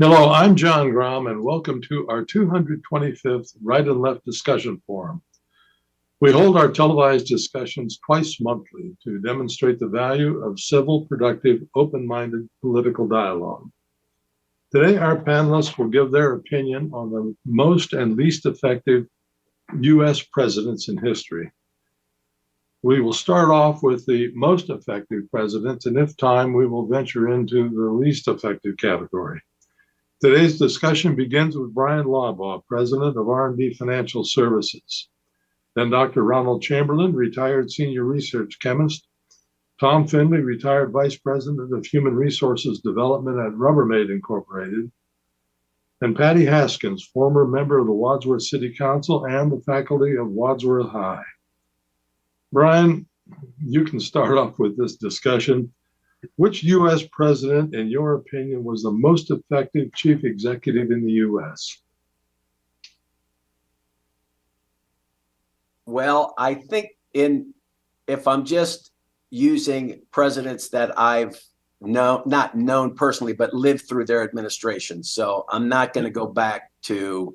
Hello, I'm John Grom, and welcome to our 225th Right and Left Discussion Forum. We hold our televised discussions twice monthly to demonstrate the value of civil, productive, open-minded political dialogue. Today, our panelists will give their opinion on the most and least effective U.S. presidents in history. We will start off with the most effective presidents, and if time, we will venture into the least effective category. Today's discussion begins with Bryan Laubaugh, president of R&D Financial Services. Then Dr. Ronald Chamberlin, retired senior research chemist. Tom Finley, retired vice president of human resources development at Rubbermaid Incorporated. And Patty Haskins, former member of the Wadsworth City Council and the faculty of Wadsworth High. Bryan, you can start off with this discussion. Which U.S. president, in your opinion, was the most effective chief executive in the U.S.? Well, I think if I'm just using presidents that I've not known personally, but lived through their administration. So I'm not going to go back to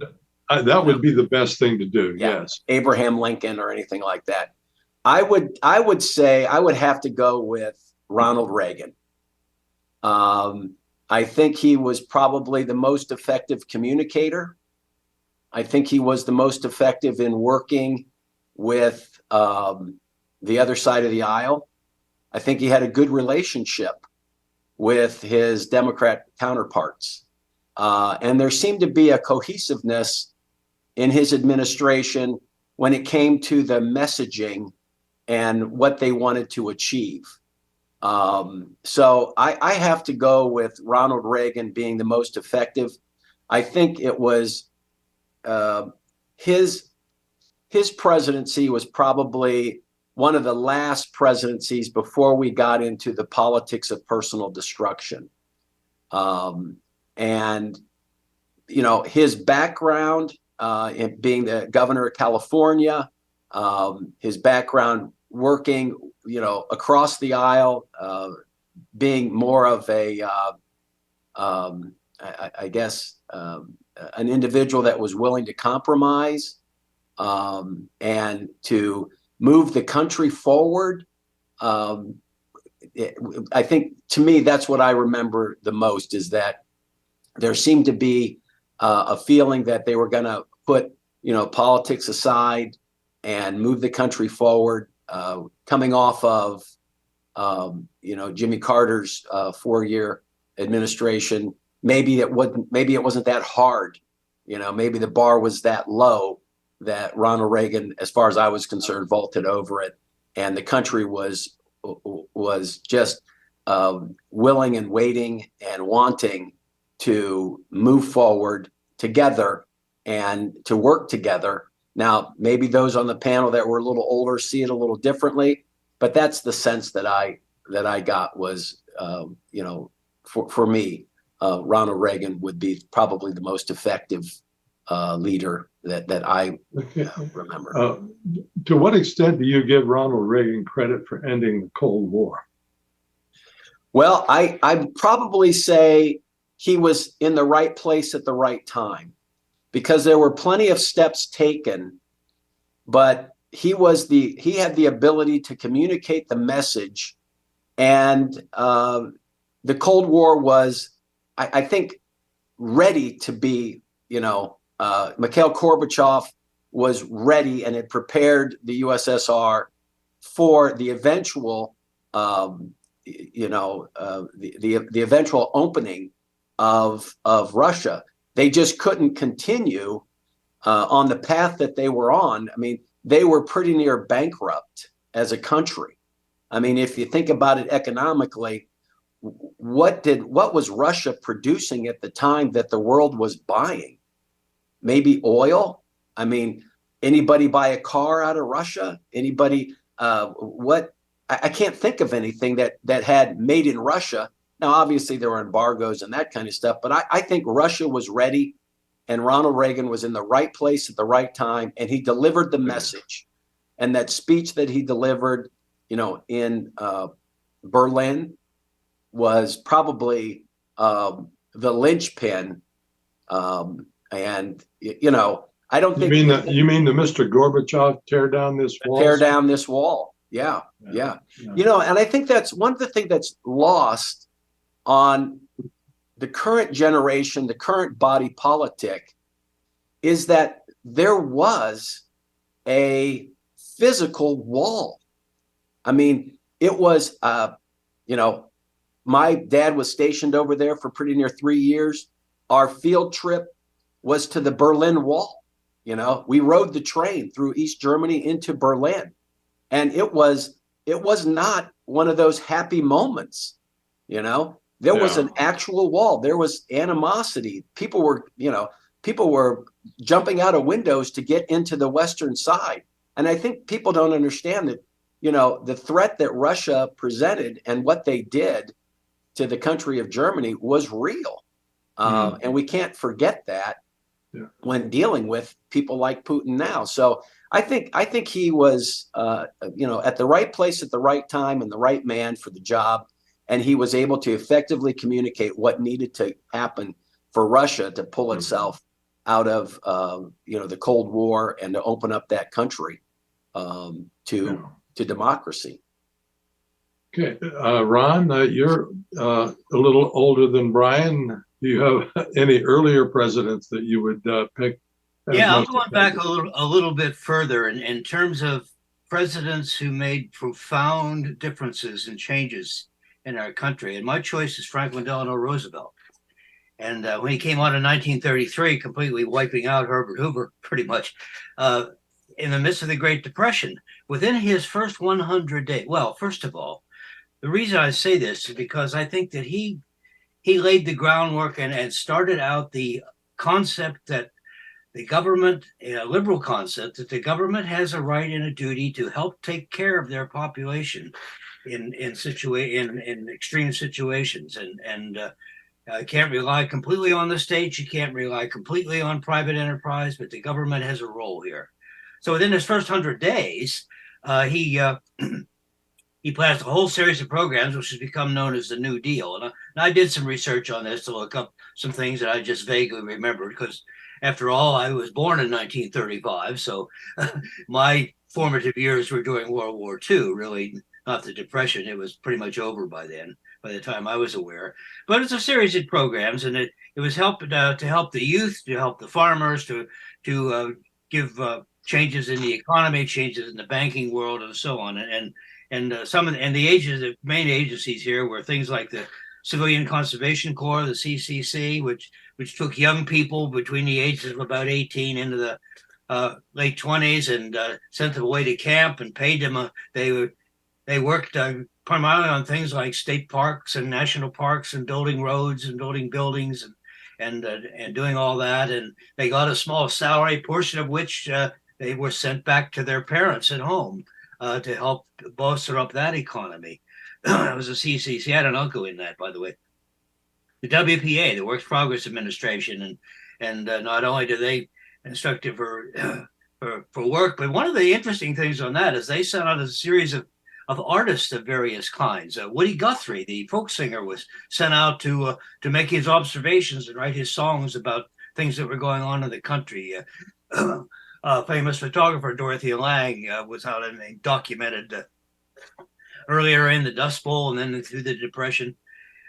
that would be the best thing to do. Yeah, yes, Abraham Lincoln or anything like that. I would say I would have to go with Ronald Reagan. I think he was probably the most effective communicator. I think he was the most effective in working with the other side of the aisle. I think he had a good relationship with his Democrat counterparts. And there seemed to be a cohesiveness in his administration when it came to the messaging and what they wanted to achieve. So I have to go with Ronald Reagan being the most effective. I think it was his presidency was probably one of the last presidencies before we got into the politics of personal destruction. And, you know, his background in being the governor of California, his background working, you know, across the aisle, being more of a, I guess, an individual that was willing to compromise and to move the country forward. I think, to me, that's what I remember the most, is that there seemed to be a feeling that they were going to put, you know, politics aside and move the country forward. Coming off of, you know, Jimmy Carter's 4-year administration, maybe it wasn't that hard, you know, maybe the bar was that low that Ronald Reagan, as far as I was concerned, vaulted over it, and the country was just willing and waiting and wanting to move forward together and to work together. Now, maybe those on the panel that were a little older see it a little differently, but that's the sense that I got was, you know, for me, Ronald Reagan would be probably the most effective leader that I remember. To what extent do you give Ronald Reagan credit for ending the Cold War? Well, I'd probably say he was in the right place at the right time, because there were plenty of steps taken, but he had the ability to communicate the message. And the Cold War was, I think, ready to be, you know, Mikhail Gorbachev was ready and had prepared the USSR for the eventual, you know, the eventual opening of Russia. They just couldn't continue on the path that they were on. I mean, they were pretty near bankrupt as a country. I mean, if you think about it economically, what was Russia producing at the time that the world was buying? Maybe oil. I mean, anybody buy a car out of Russia? Anybody? I can't think of anything that had made in Russia. Now, obviously, there were embargoes and that kind of stuff, but I think Russia was ready, and Ronald Reagan was in the right place at the right time, and he delivered the message. And that speech that he delivered, you know, in Berlin was probably the linchpin. And I don't You think mean the Mr. Gorbachev tear down this wall? tear down this wall. Yeah. And I think that's one of the things that's lost on the current generation, the current body politic, is that there was a physical wall. I mean, it was, my dad was stationed over there for pretty near 3 years. Our field trip was to the Berlin Wall. We rode the train through East Germany into Berlin, and it was not one of those happy moments. There was an actual wall. There was animosity. People were jumping out of windows to get into the western side. And I think people don't understand that, the threat that Russia presented and what they did to the country of Germany was real. And we can't forget that when dealing with people like Putin now. So I think he was, at the right place at the right time and the right man for the job. And he was able to effectively communicate what needed to happen for Russia to pull itself out of, the Cold War and to open up that country to democracy. Okay, Ron, you're a little older than Bryan. Do you have any earlier presidents that you would pick? Yeah, I'm going back a little bit further in terms of presidents who made profound differences and changes in our country. And my choice is Franklin Delano Roosevelt. And when he came on in 1933, completely wiping out Herbert Hoover, pretty much, in the midst of the Great Depression, within his first 100 days. Well, first of all, the reason I say this is because I think that he laid the groundwork and started out the concept that the government, a liberal concept, that the government has a right and a duty to help take care of their population in extreme situations, and can't rely completely on the state. You can't rely completely on private enterprise, but the government has a role here. So within his first 100 days, he passed a whole series of programs, which has become known as the New Deal. And I did some research on this to look up some things that I just vaguely remembered, because after all, I was born in 1935. So my formative years were during World War II, really not the Depression. It was pretty much over by then, by the time I was aware. But it's a series of programs, and it was to help the youth, to help the farmers, to give changes in the economy, changes in the banking world, and so on. And the main agencies here were things like the Civilian Conservation Corps, the CCC, which took young people between the ages of about 18 into the late 20s and sent them away to camp and paid them. They worked primarily on things like state parks and national parks and building roads and building buildings and doing all that. And they got a small salary, portion of which they were sent back to their parents at home to help bolster up that economy. It was a CCC. I had an uncle in that, by the way. The WPA, the Works Progress Administration, and not only do they instruct you for work, but one of the interesting things on that is they sent out a series of artists of various kinds. Woody Guthrie, the folk singer, was sent out to make his observations and write his songs about things that were going on in the country. Famous photographer Dorothea Lange was out and documented earlier in the Dust Bowl and then through the Depression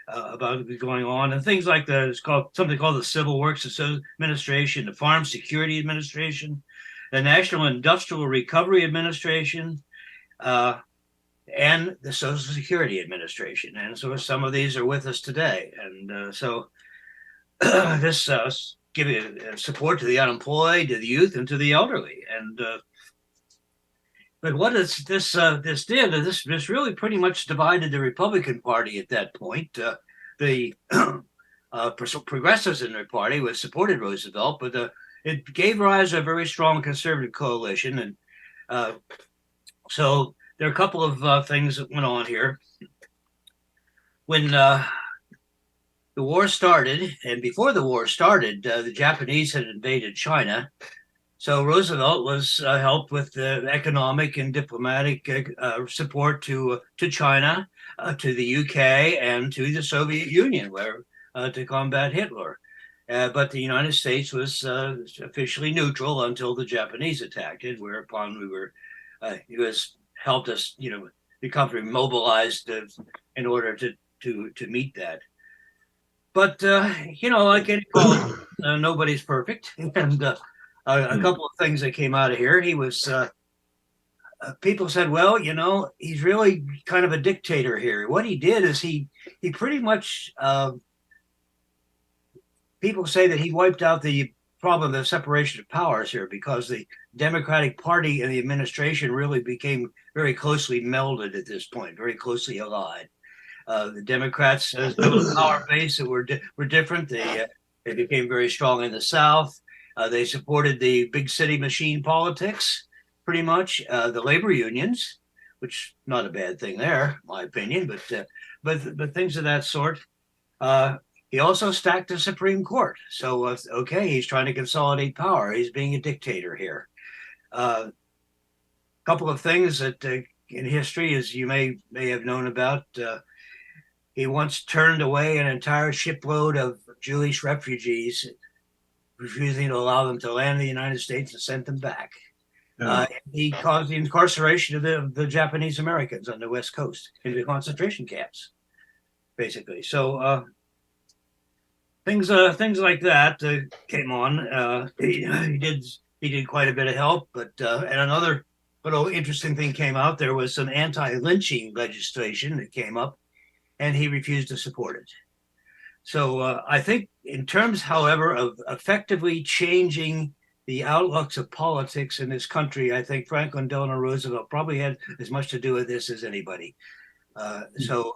about what was going on, and things like that. It's called the Civil Works Administration, the Farm Security Administration, the National Industrial Recovery Administration, and the Social Security Administration. And so some of these are with us today. And so this giving support to the unemployed, to the youth, and to the elderly. And but what this did, this really pretty much divided the Republican Party at that point. The progressives in their party, which supported Roosevelt, but it gave rise to a very strong conservative coalition. And so there are a couple of things that went on here. When the war started, and before the war started, the Japanese had invaded China. So Roosevelt was helped with the economic and diplomatic support to China, to the UK, and to the Soviet Union, where to combat Hitler. But the United States was officially neutral until the Japanese attacked it, whereupon U.S. helped us, become mobilized in order to meet that. But like any politics, nobody's perfect, and a couple of things that came out of here. He was. People said, well, he's really kind of a dictator here. What he did is he pretty much. People say that he wiped out the problem of separation of powers here because the Democratic Party and the administration really became very closely melded at this point, very closely allied. The Democrats, as a power base, that were different. They became very strong in the South. They supported the big city machine politics, pretty much. The labor unions, which not a bad thing there, in my opinion, but things of that sort. He also stacked the Supreme Court. So, he's trying to consolidate power. He's being a dictator here. A couple of things that in history, as you may have known about, he once turned away an entire shipload of Jewish refugees, refusing to allow them to land in the United States and sent them back. Yeah. He caused the incarceration of the Japanese Americans on the West Coast into concentration camps, basically. So things like that came on. He did quite a bit of help, but and another little interesting thing came out. There was some anti-lynching legislation that came up, and he refused to support it. So I think in terms, however, of effectively changing the outlooks of politics in this country, I think Franklin Delano Roosevelt probably had as much to do with this as anybody. So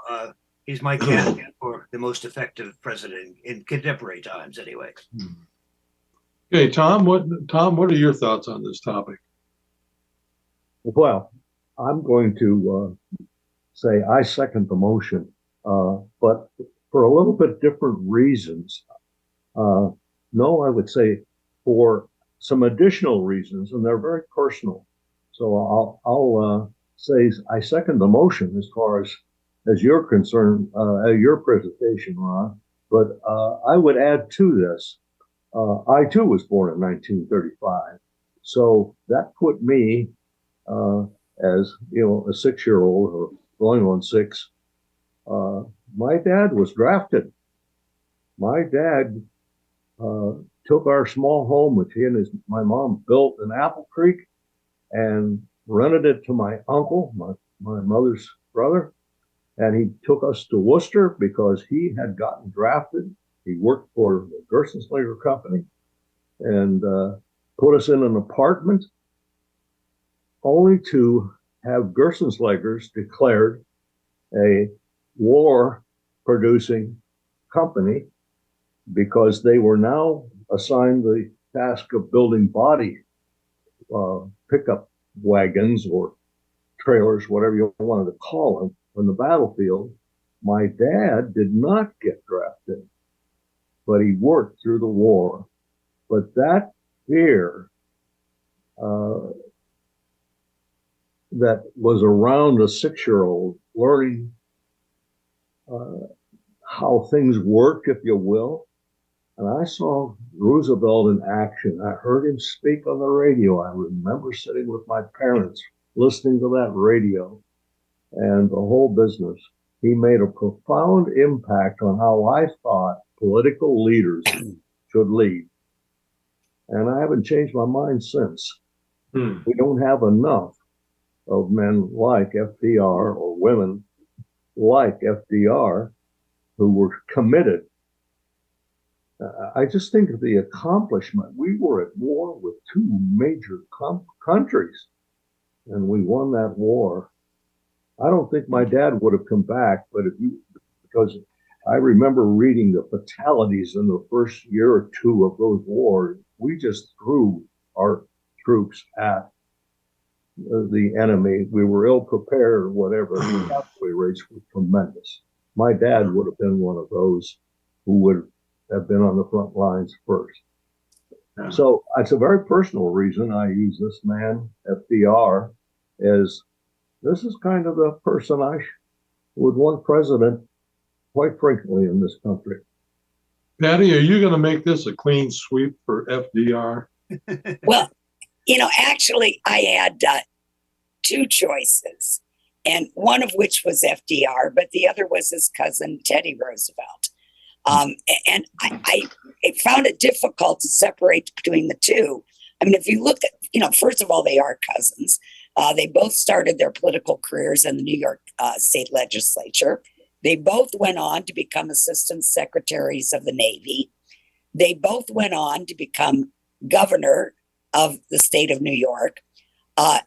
he's my candidate for the most effective president in contemporary times, anyway. Okay, Tom, what are your thoughts on this topic? Well, I'm going to say I second the motion, but for a little bit different reasons. No, I would say for some additional reasons, and they're very personal. So I'll say I second the motion as far as you're concerned, your presentation, Ron. But I would add to this. I too was born in 1935, so that put me as a 6-year-old or going on 6. My dad was drafted. My dad took our small home, which he and my mom built in Apple Creek, and rented it to my uncle, my mother's brother. And he took us to Worcester because he had gotten drafted. He worked for the Gerstenslager Company and put us in an apartment, only to have Gerstenslagers declared a war-producing company because they were now assigned the task of building body pickup wagons or trailers, whatever you wanted to call them, on the battlefield. My dad did not get drafted, but he worked through the war. But that fear that was around a 6-year-old learning how things work, if you will. And I saw Roosevelt in action. I heard him speak on the radio. I remember sitting with my parents listening to that radio and the whole business. He made a profound impact on how I thought political leaders should lead. And I haven't changed my mind since. We don't have enough of men like FDR or women like FDR who were committed. I just think of the accomplishment. We were at war with 2 major countries, and we won that war. I don't think my dad would have come back, but because I remember reading the fatalities in the first year or 2 of those wars. We just threw our troops at the enemy. We were ill prepared or whatever. The cavalry rates were tremendous. My dad would have been one of those who would have been on the front lines first. Yeah. So it's a very personal reason I use this man, FDR, as this is kind of the person I would want president quite frequently in this country. Patty, are you going to make this a clean sweep for FDR? Well, actually, I had two choices, and one of which was FDR, but the other was his cousin, Teddy Roosevelt. And I found it difficult to separate between the two. I mean, if you look at, first of all, they are cousins. They both started their political careers in the New York state legislature. They both went on to become assistant secretaries of the Navy. They both went on to become governor of the state of New York.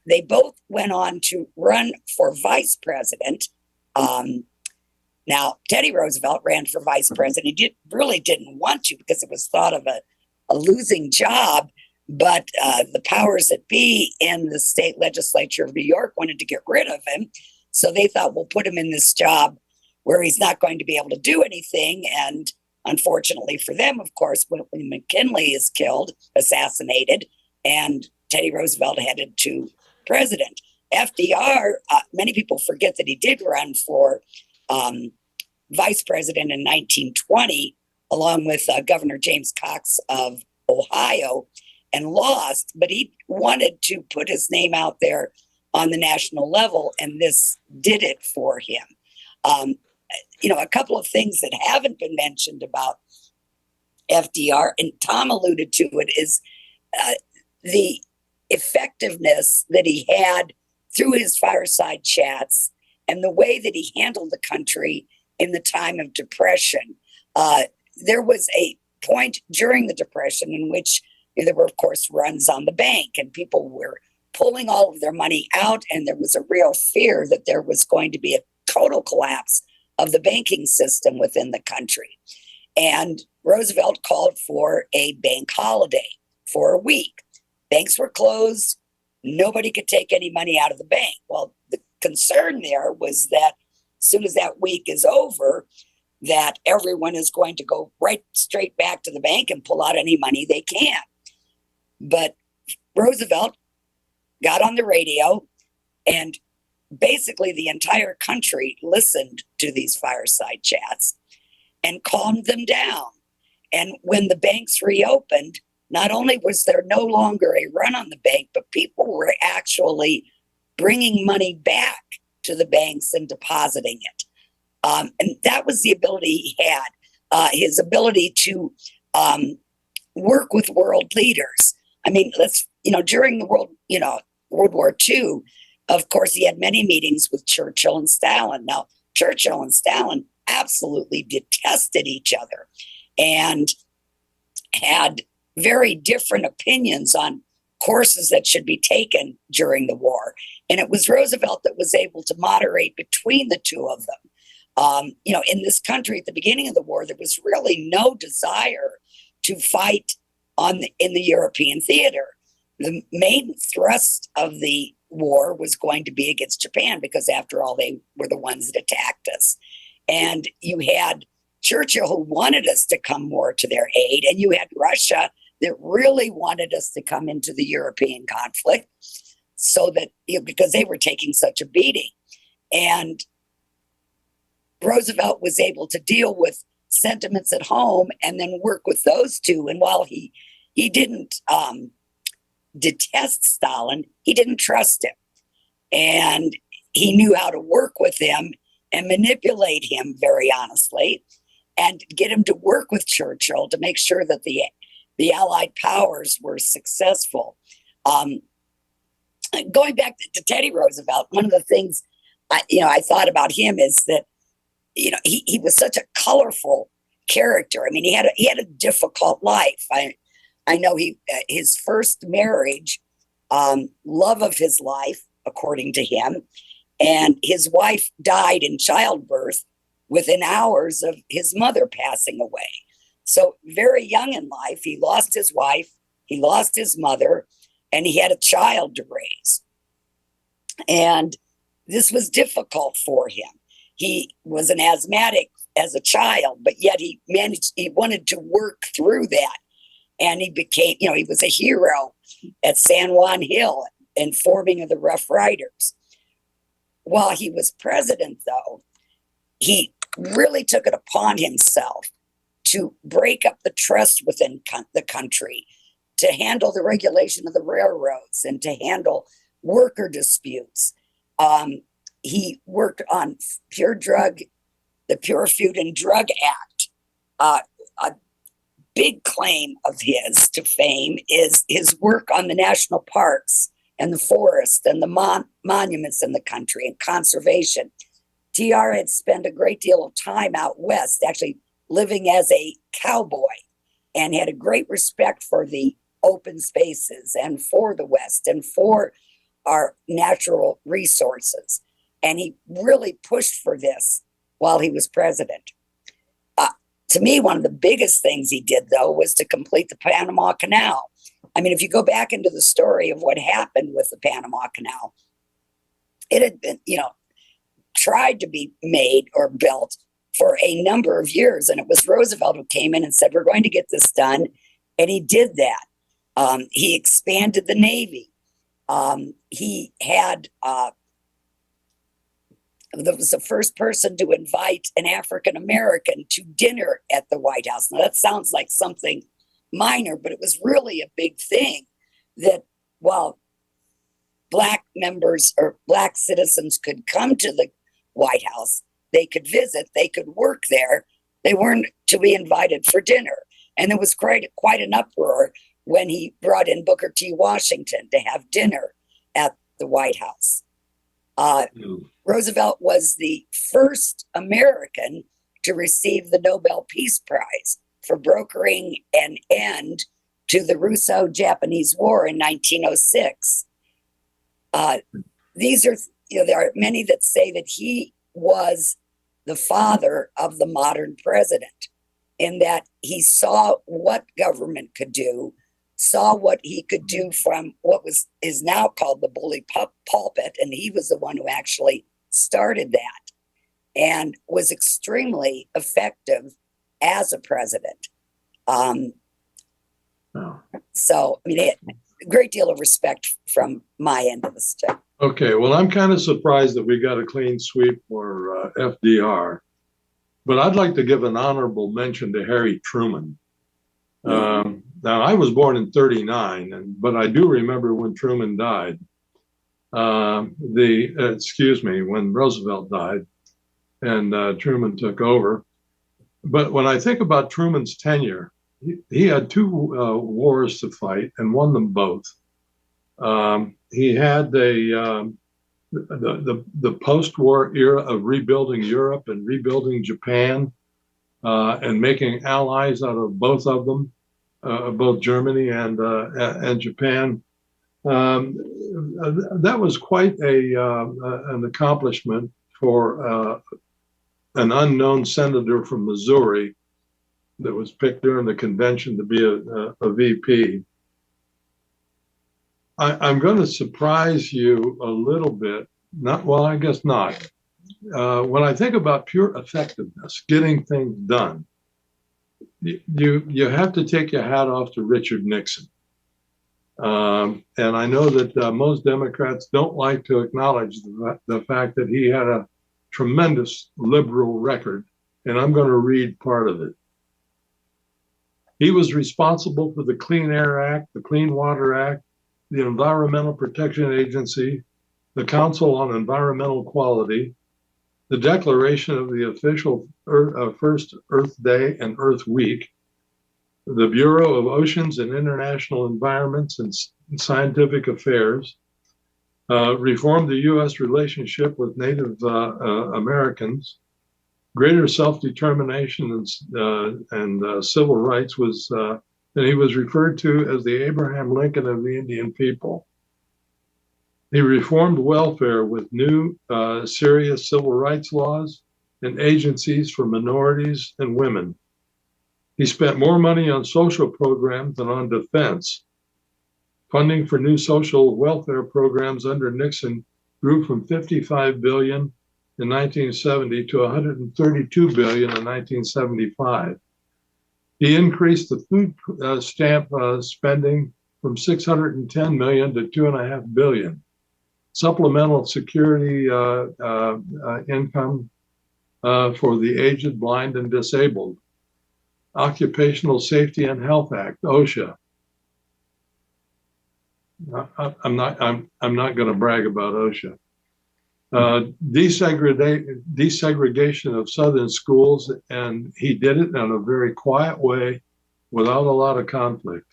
They both went on to run for vice president. Now, Teddy Roosevelt ran for vice president. He really didn't want to because it was thought of a losing job. But the powers that be in the state legislature of New York wanted to get rid of him. So they thought, we'll put him in this job where he's not going to be able to do anything. And unfortunately for them, of course, when McKinley is killed, assassinated, and Teddy Roosevelt headed to president. FDR, many people forget that he did run for vice president in 1920, along with Governor James Cox of Ohio, and lost, but he wanted to put his name out there on the national level, and this did it for him. A couple of things that haven't been mentioned about FDR, and Tom alluded to it, is the effectiveness that he had through his fireside chats and the way that he handled the country in the time of Depression. There was a point during the Depression in which there were, of course, runs on the bank, and people were pulling all of their money out, and there was a real fear that there was going to be a total collapse of the banking system within the country. And Roosevelt called for a bank holiday for a week. Banks were closed. Nobody could take any money out of the bank. Well, the concern there was that as soon as that week is over, that everyone is going to go right straight back to the bank and pull out any money they can. But Roosevelt got on the radio, and basically the entire country listened to these fireside chats and calmed them down. And when the banks reopened, not only was there no longer a run on the bank, but people were actually bringing money back to the banks and depositing it. And that was the ability he had, his ability to work with world leaders. I mean, during the World War II, of course, he had many meetings with Churchill and Stalin. Now, Churchill and Stalin absolutely detested each other and had very different opinions on courses that should be taken during the war. And it was Roosevelt that was able to moderate between the two of them. In this country at the beginning of the war, there was really no desire to fight in the European theater. The main thrust of the war was going to be against Japan, because after all, they were the ones that attacked us. And you had Churchill, who wanted us to come more to their aid, and you had Russia that really wanted us to come into the European conflict, so that because they were taking such a beating. And Roosevelt was able to deal with sentiments at home and then work with those two. And while he didn't detest Stalin, he didn't trust him. And he knew how to work with him and manipulate him very honestly, and get him to work with Churchill to make sure that the Allied powers were successful. Going back to Teddy Roosevelt, one of the things I thought about him is that he was such a colorful character. I mean, he had a difficult life. I know his first marriage, love of his life, according to him, and his wife died in childbirth within hours of his mother passing away. So very young in life, he lost his wife, he lost his mother, and he had a child to raise. And this was difficult for him. He was an asthmatic as a child, but yet he wanted to work through that. And he became, he was a hero at San Juan Hill in forming of the Rough Riders. While he was president, though, he really took it upon himself to break up the trust within the country, to handle the regulation of the railroads, and to handle worker disputes. He worked on the Pure Food and Drug Act. A big claim of his to fame is his work on the national parks and the forest and the monuments in the country and conservation. TR had spent a great deal of time out west, actually living as a cowboy, and had a great respect for the open spaces and for the West and for our natural resources. And he really pushed for this while he was president. To me, one of the biggest things he did, though, was to complete the Panama Canal. I mean, if you go back into the story of what happened with the Panama Canal, it had been, tried to be made or built for a number of years. And it was Roosevelt who came in and said, we're going to get this done. And he did that. He expanded the Navy. He had, was the first person to invite an African American to dinner at the White House. Now that sounds like something minor, but it was really a big thing that while Black members or Black citizens could come to the White House, they could visit, they could work there, they weren't to be invited for dinner. And there was quite an uproar when he brought in Booker T. Washington to have dinner at the White House. Roosevelt was the first American to receive the Nobel Peace Prize for brokering an end to the Russo-Japanese War in 1906. There are many that say that he was the father of the modern president, in that he saw what government could do, saw what he could do from what is now called the bully pulpit, and he was the one who actually started that, and was extremely effective as a president. So, I mean, a great deal of respect from my end of the stick. Okay, well, I'm kind of surprised that we got a clean sweep for FDR, but I'd like to give an honorable mention to Harry Truman. Now, I was born in 1939, but I do remember when Truman died. When Roosevelt died and Truman took over. But when I think about Truman's tenure, he had two wars to fight and won them both. He had the post-war era of rebuilding Europe and rebuilding Japan and making allies out of both of them, both Germany and Japan. That was quite an accomplishment for an unknown senator from Missouri that was picked during the convention to be a VP. I'm going to surprise you a little bit. I guess not. When I think about pure effectiveness, getting things done, you have to take your hat off to Richard Nixon. And I know that most Democrats don't like to acknowledge the fact that he had a tremendous liberal record, and I'm going to read part of it. He was responsible for the Clean Air Act, the Clean Water Act, the Environmental Protection Agency, the Council on Environmental Quality, the declaration of the official First Earth Day and Earth Week, the Bureau of Oceans and International Environments and Scientific Affairs, reformed the U.S. relationship with Native Americans, greater self-determination and civil rights and he was referred to as the Abraham Lincoln of the Indian people. He reformed welfare with new serious civil rights laws and agencies for minorities and women. He spent more money on social programs than on defense. Funding for new social welfare programs under Nixon grew from $55 billion in 1970 to $132 billion in 1975. He increased the food stamp spending from $610 million to $2.5 billion. Supplemental security income for the aged, blind, and disabled. Occupational Safety and Health Act, OSHA. I'm not going to brag about OSHA. Desegregation of Southern schools, and he did it in a very quiet way without a lot of conflict.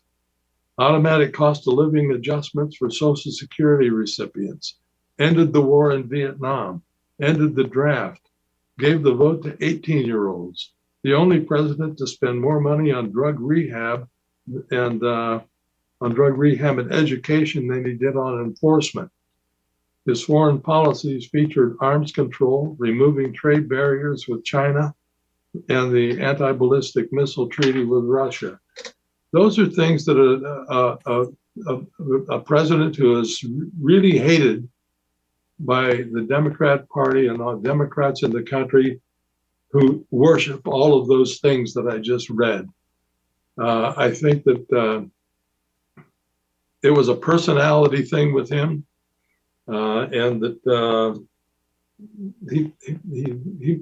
Automatic cost of living adjustments for Social Security recipients, ended the war in Vietnam, ended the draft, gave the vote to 18-year-olds, the only president to spend more money on drug rehab and education than he did on enforcement. His foreign policies featured arms control, removing trade barriers with China, and the anti-ballistic missile treaty with Russia. Those are things that a president who is really hated by the Democrat Party and all Democrats in the country who worship all of those things that I just read. I think that it was a personality thing with him, and that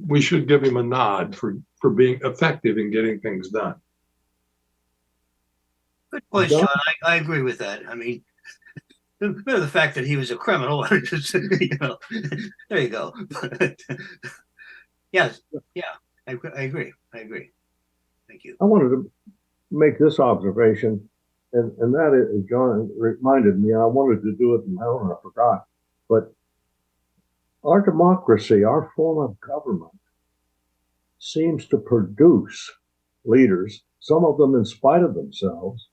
we should give him a nod for being effective in getting things done. Good point, John. I agree with that. I mean, the fact that he was a criminal, there you go. Yes, yeah, I agree. Thank you. I wanted to make this observation, and that is, John reminded me, and I wanted to do it, and I forgot. But our democracy, our form of government, seems to produce leaders, some of them in spite of themselves,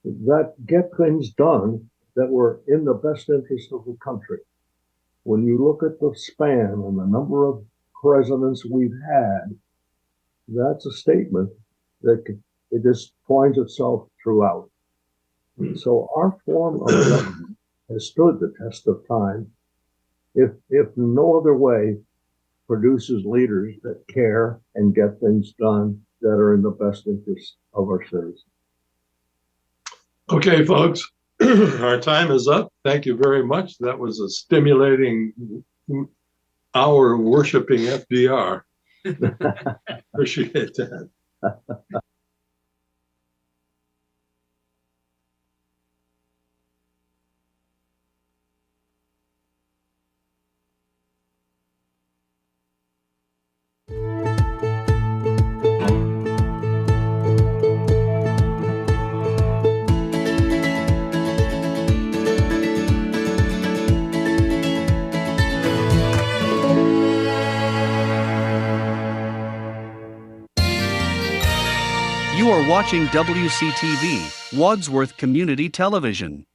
that get things done that were in the best interest of the country. When you look at the span and the number of presidents we've had, that's a statement that it just finds itself throughout. So our form of government has stood the test of time, if no other way, produces leaders that care and get things done that are in the best interest of our citizens. Okay, folks, our time is up. Thank you very much. That was a stimulating hour worshiping FDR. Appreciate that. You are watching WCTV, Wadsworth Community Television.